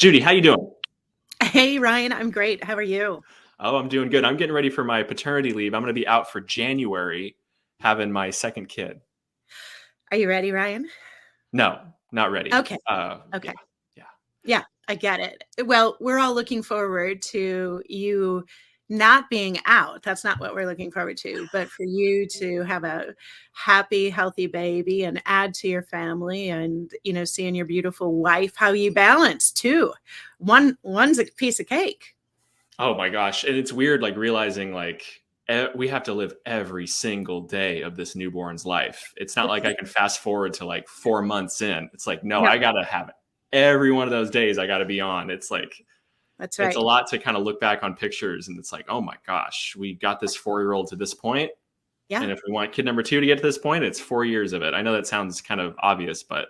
Judy, how you doing? Hey, Ryan, I'm great. How are you? Oh, I'm doing good. I'm getting ready for my paternity leave. I'm going to be out for January having my second kid. Are you ready, Ryan? No, not ready. Okay. Yeah, Okay. yeah. Yeah, I get it. Well, we're all looking forward to you not being out. That's not what we're looking forward to, but for you to have a happy, healthy baby and add to your family and, seeing your beautiful wife, how you balance too. One's a piece of cake. Oh my gosh. And it's weird, like realizing we have to live every single day of this newborn's life. It's not like I can fast forward to like 4 months in. It's like, no, No, I got to have every one of those days I got to be on. It's like, that's it's a right. lot to kind of look back on pictures and it's like, oh my gosh, we got this 4-year old to this point. Yeah. And if we want kid number 2 to get to this point, it's 4 years of it. I know that sounds kind of obvious, but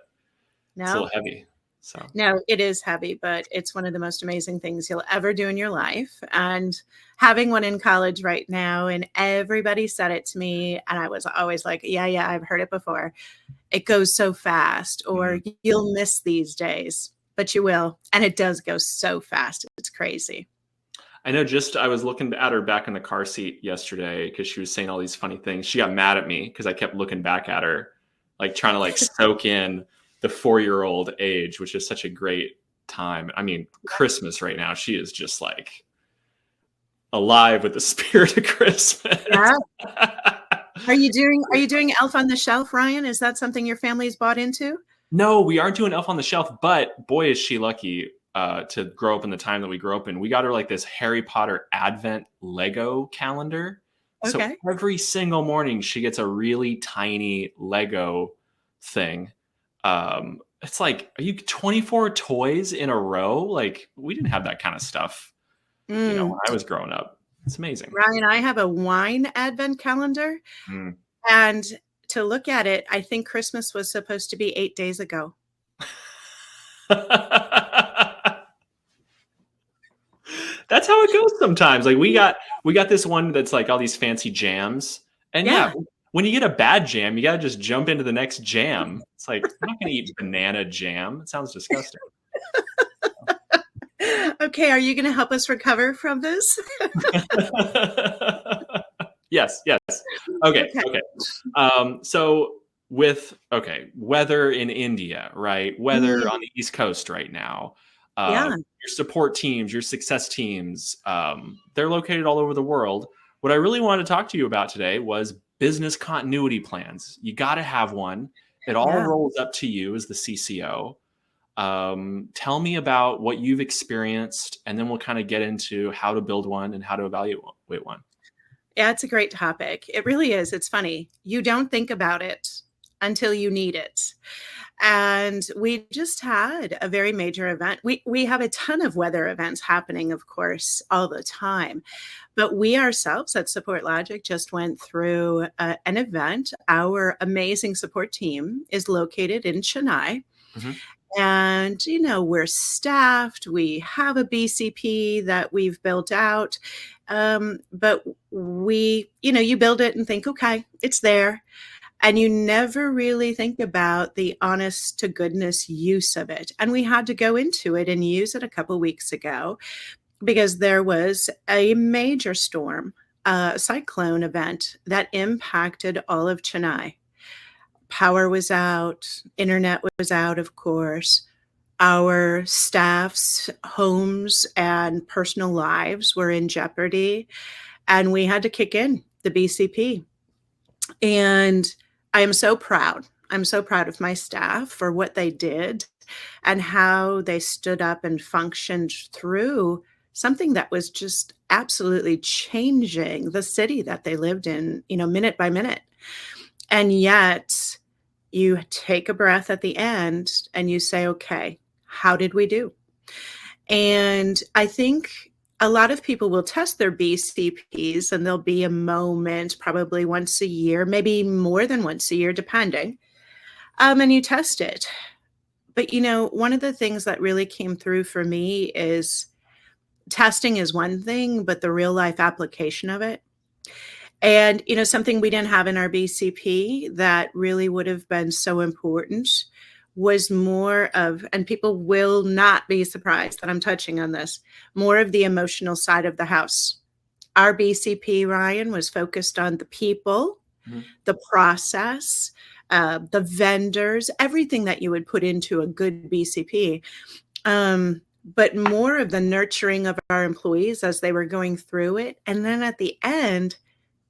it's a No. little heavy. So No, it is heavy, but it's one of the most amazing things you'll ever do in your life. And having one in college right now, and everybody said it to me, and I was always like, yeah, I've heard it before. It goes so fast, or mhm. you'll miss these days, but you will. And it does go so fast. It's crazy. I know I was looking at her back in the car seat yesterday because she was saying all these funny things. She got mad at me because I kept looking back at her, like trying to like soak in the 4-year-old age, which is such a great time. I mean, Christmas right now, she is just like alive with the spirit of Christmas. Yeah. Are you doing Elf on the Shelf, Ryan? Is that something your family's bought into? No, we aren't doing Elf on the Shelf, but boy, is she lucky to grow up in the time that we grew up in. We got her like this Harry Potter Advent Lego calendar. So Okay. every single morning, she gets a really tiny Lego thing. It's like, are you 24 toys in a row? Like, we didn't have that kind of stuff, Mm. when I was growing up. It's amazing. Ryan, I have a wine advent calendar. Mm. And to look at it, I think Christmas was supposed to be 8 days ago. That's how it goes sometimes. Like we got this one that's like all these fancy jams. And yeah, Yeah. when you get a bad jam, you gotta just jump into the next jam. It's like I'm not gonna eat banana jam. It sounds disgusting. Okay, are you going to help us recover from this? Yes, yes. Okay, Okay. okay. So weather in India, right? Weather Mm, on the East Coast right now. yeah. Your support teams, your success teams, they're located all over the world. What I really wanted to talk to you about today was business continuity plans. You got to have one. It all Yeah. rolls up to you as the CCO. Tell me about what you've experienced, and then we'll kind of get into how to build one and how to evaluate one. Yeah, it's a great topic. It really is. It's funny. You don't think about it until you need it. And we just had a very major event. We have a ton of weather events happening, of course, all the time. But we ourselves at SupportLogic just went through an event. Our amazing support team is located in Chennai. Mhm. And, we're staffed. We have a BCP that we've built out. But you build it and think, okay, it's there. And you never really think about the honest to goodness use of it. And we had to go into it and use it a couple weeks ago because there was a major storm, a cyclone event that impacted all of Chennai. Power was out, internet was out, of course. Our staff's homes and personal lives were in jeopardy, and we had to kick in the BCP. And I am so proud. I'm so proud of my staff for what they did and how they stood up and functioned through something that was just absolutely changing the city that they lived in, minute by minute. And yet you take a breath at the end and you say, okay, how did we do? And I think a lot of people will test their BCPs, and there'll be a moment probably once a year, maybe more than once a year, depending. And you test it. But, one of the things that really came through for me is testing is one thing, but the real life application of it. And, something we didn't have in our BCP that really would have been so important was more of, and people will not be surprised that I'm touching on this, more of the emotional side of the house. Our BCP, Ryan, was focused on the people, the process, the vendors, everything that you would put into a good BCP. But more of the nurturing of our employees as they were going through it. And then at the end,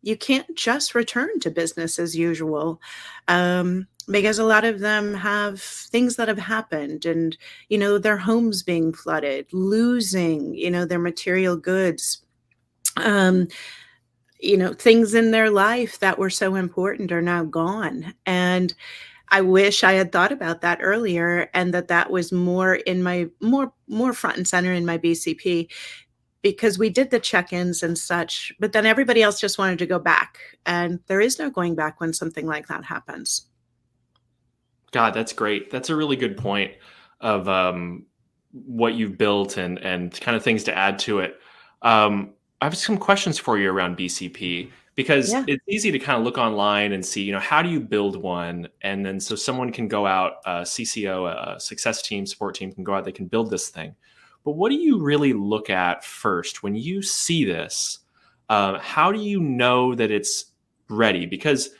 you can't just return to business as usual, because a lot of them have things that have happened, and, their homes being flooded, losing, their material goods, things in their life that were so important are now gone. And I wish I had thought about that earlier, and that was more in my more front and center in my BCP, because we did the check-ins and such, but then everybody else just wanted to go back. And there is no going back when something like that happens. God, that's great. That's a really good point of what you've built and kind of things to add to it. I have some questions for you around BCP, because Yeah. it's easy to kind of look online and see, how do you build one? And then so someone can go out, CCO, a success team, support team can go out, they can build this thing. But what do you really look at first when you see this? How do you know that it's ready? Because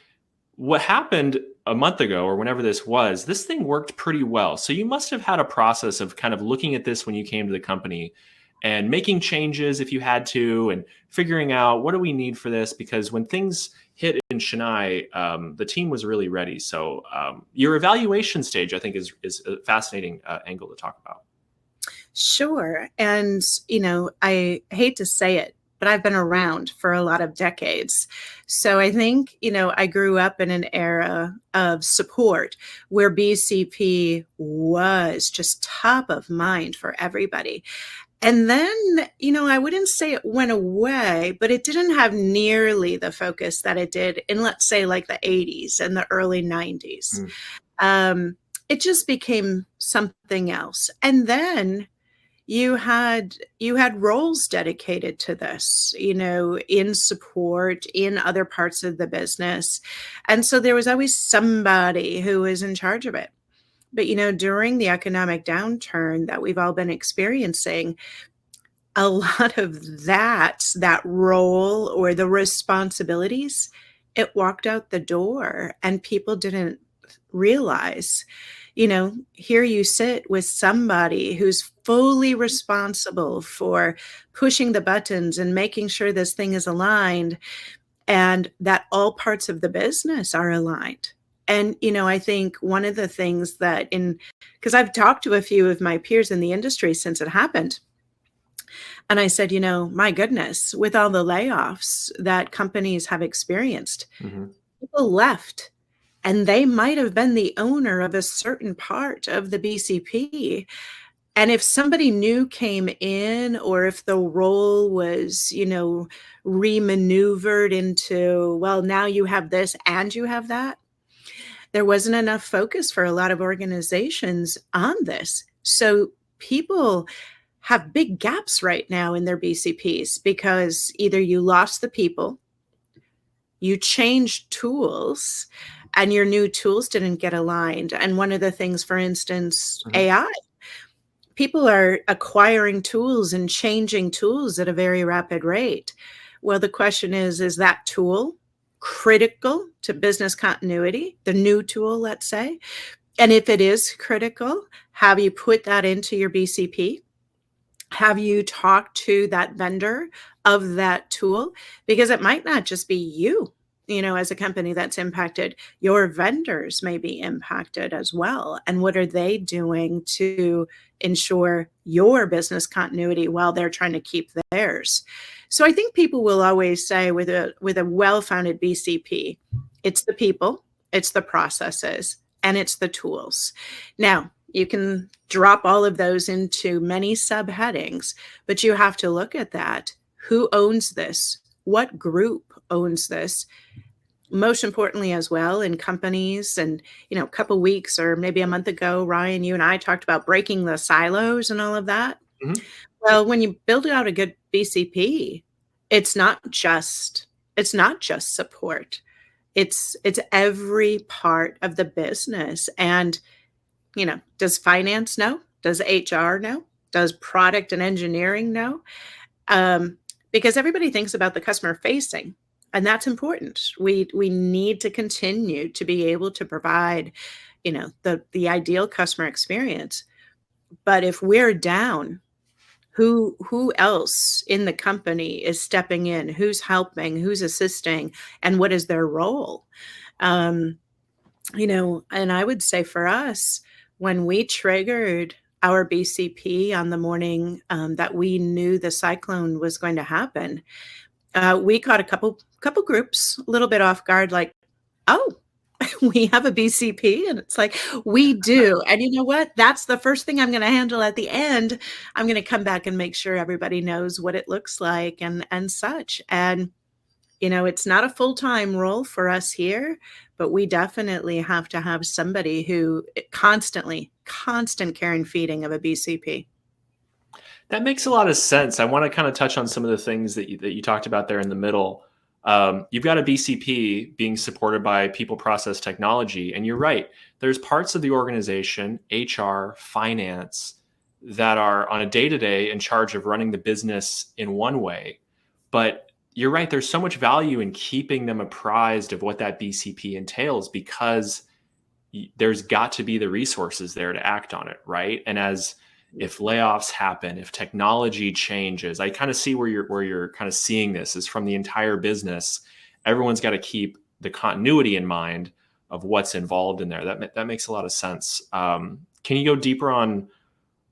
what happened a month ago or whenever this thing worked pretty well. So you must have had a process of kind of looking at this when you came to the company and making changes if you had to, and figuring out what do we need for this? Because when things hit in Chennai, the team was really ready. So your evaluation stage, I think, is a fascinating angle to talk about. Sure. And, I hate to say it, but I've been around for a lot of decades. So I think, I grew up in an era of support where BCP was just top of mind for everybody. And then, I wouldn't say it went away, but it didn't have nearly the focus that it did in, let's say, like the 80s and the early 90s. It just became something else. And then you had roles dedicated to this, in support, in other parts of the business. And so there was always somebody who was in charge of it. But, during the economic downturn that we've all been experiencing, a lot of that role or the responsibilities, it walked out the door, and people didn't realize, here you sit with somebody who's fully responsible for pushing the buttons and making sure this thing is aligned, and that all parts of the business are aligned. And, I think one of the things that because I've talked to a few of my peers in the industry since it happened, and I said, my goodness, with all the layoffs that companies have experienced, people left, and they might have been the owner of a certain part of the BCP. And if somebody new came in, or if the role was, remaneuvered into, well, now you have this and you have that, there wasn't enough focus for a lot of organizations on this. So people have big gaps right now in their BCPs, because either you lost the people, you changed tools, and your new tools didn't get aligned. And one of the things, for instance, AI, people are acquiring tools and changing tools at a very rapid rate. Well, the question is that tool critical to business continuity, the new tool, let's say? And if it is critical, have you put that into your BCP? Have you talked to that vendor of that tool? Because it might not just be you, as a company that's impacted. Your vendors may be impacted as well. And what are they doing to ensure your business continuity while they're trying to keep theirs? So I think people will always say, with a well-founded BCP, it's the people, it's the processes, and it's the tools. Now, you can drop all of those into many subheadings, but you have to look at that. Who owns this? What group owns this? Most importantly as well, in companies, and, a couple weeks or maybe a month ago, Ryan, you and I talked about breaking the silos and all of that. Well, when you build out a good BCP, it's not just support. It's every part of the business. And Does finance know? Does HR know? Does product and engineering know? Because everybody thinks about the customer facing, and that's important. We need to continue to be able to provide, the ideal customer experience. But if we're down, who else in the company is stepping in? Who's helping? Who's assisting? And what is their role? Um, and I would say for us, when we triggered our BCP on the morning that we knew the cyclone was going to happen, we caught a couple groups a little bit off guard, like, oh, we have a BCP, and it's like, we do. And you know what? That's the first thing I'm going to handle at the end. I'm going to come back and make sure everybody knows what it looks like and such. And it's not a full-time role for us here, but we definitely have to have somebody who constant care and feeding of a BCP. That makes a lot of sense. I want to kind of touch on some of the things that you talked about there in the middle. You've got a BCP being supported by people, process, technology, and you're right. There's parts of the organization, HR, finance, that are on a day-to-day in charge of running the business in one way. But you're right. There's so much value in keeping them apprised of what that BCP entails, because there's got to be the resources there to act on it, right? And if layoffs happen, if technology changes, I kind of see where you're kind of seeing this is from the entire business. Everyone's got to keep the continuity in mind of what's involved in there. That makes a lot of sense. Can you go deeper on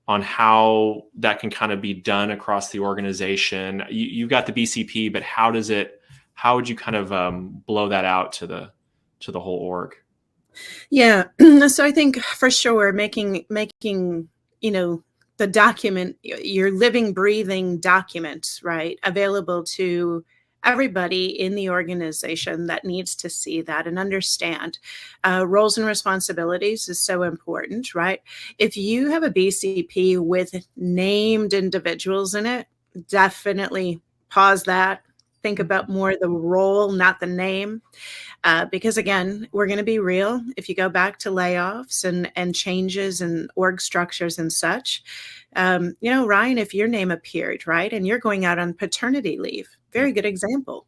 how that can kind of be done across the organization? You've got the BCP, but how would you kind of blow that out to the whole org? Yeah. So I think for sure making, the document, your living, breathing document, right, available to everybody in the organization that needs to see that and understand roles and responsibilities is so important, right? If you have a BCP with named individuals in it, definitely pause that. Think about more the role, not the name. Because again, we're going to be real. If you go back to layoffs and changes and org structures and such, Ryan, if your name appeared, right, and you're going out on paternity leave, very good example.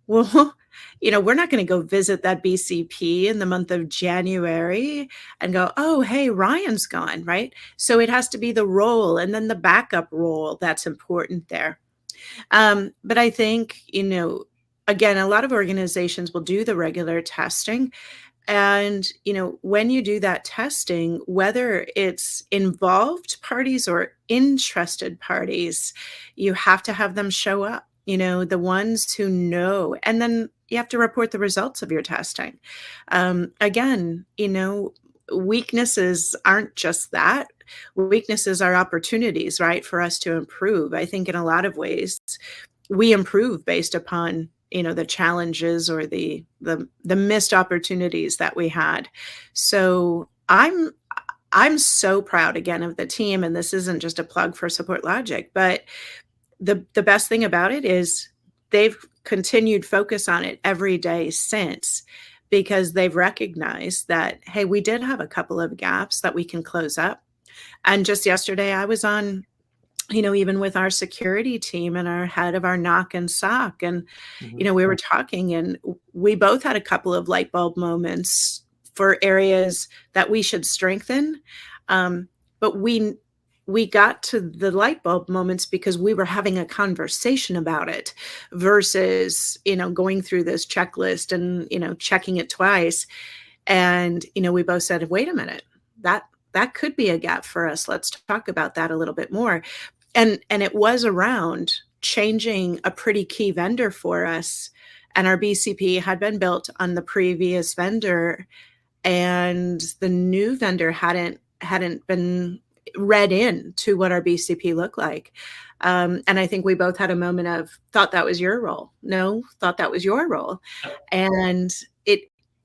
Well, we're not going to go visit that BCP in the month of January and go, oh, hey, Ryan's gone, right? So it has to be the role and then the backup role that's important there. But I think, again, a lot of organizations will do the regular testing. And, when you do that testing, whether it's involved parties or interested parties, you have to have them show up, the ones who know, and then you have to report the results of your testing. Again, weaknesses aren't just that. Weaknesses are opportunities, right, for us to improve. I think in a lot of ways, we improve based upon the challenges or the missed opportunities that we had. So I'm so proud again of the team, and this isn't just a plug for SupportLogic, but the best thing about it is they've continued focus on it every day since, because they've recognized that, hey, we did have a couple of gaps that we can close up. And just yesterday I was on, even with our security team and our head of our knock and SOC, and, we were talking, and we both had a couple of light bulb moments for areas that we should strengthen. But we got to the light bulb moments because we were having a conversation about it versus, going through this checklist and, checking it twice. And, we both said, wait a minute, that could be a gap for us. Let's talk about that a little bit more. And it was around changing a pretty key vendor for us. And our BCP had been built on the previous vendor, and the new vendor hadn't been read in to what our BCP looked like. And I think we both had a moment of, thought that was your role. No, thought that was your role. And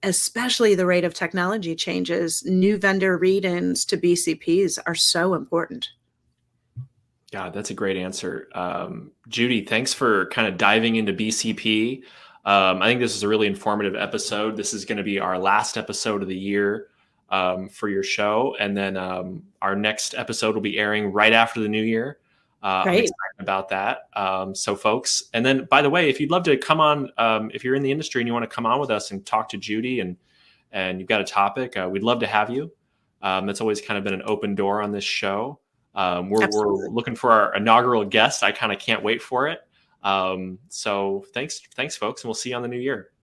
especially the rate of technology changes, new vendor read-ins to BCPs are so important. Yeah, that's a great answer. Judi, thanks for kind of diving into BCP. I think this is a really informative episode. This is going to be our last episode of the year. for your show. And then our next episode will be airing right after the new year. I'm Great. excited about that. So folks, and then by the way, if you'd love to come on, if you're in the industry and you want to come on with us and talk to Judi and you've got a topic, we'd love to have you. That's always kind of been an open door on this show. We're looking for our inaugural guest. I kind of can't wait for it. So thanks folks. And we'll see you on the new year.